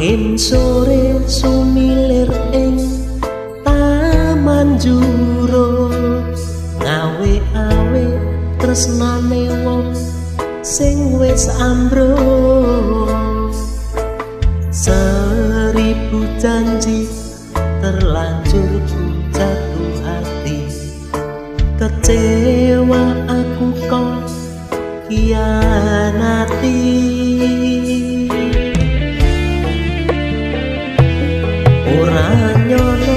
Angin sore sumilir ing taman juro, ngawe-awe tresnane wong sing wis ambruk. Seribu janji terlanjur jatuh hati, kecewa aku kau khianati. Ora nyono,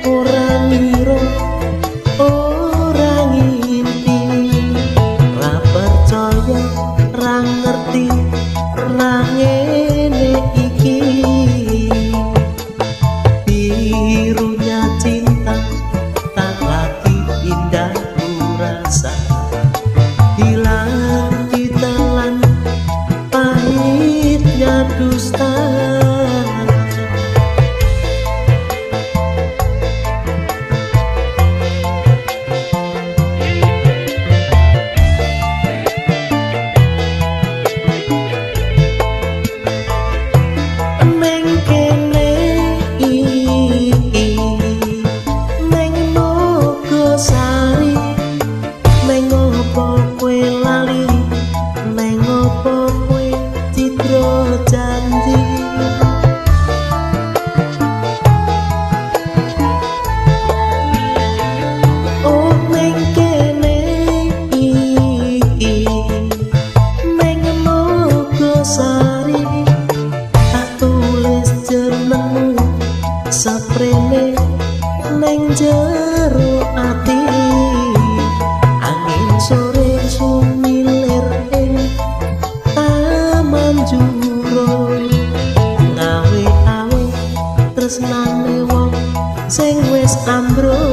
ora ngira, ora ngimpi, ra percaya, ra ngerti, ra ngene iki. Birunya cinta tak lagi indah ku rasa, hilang ditelan pahitnya dusta. Saprene neng jero ati, angin sore sumilir ing taman juro, ngawe-awe tresnane wong sing wis ambruk.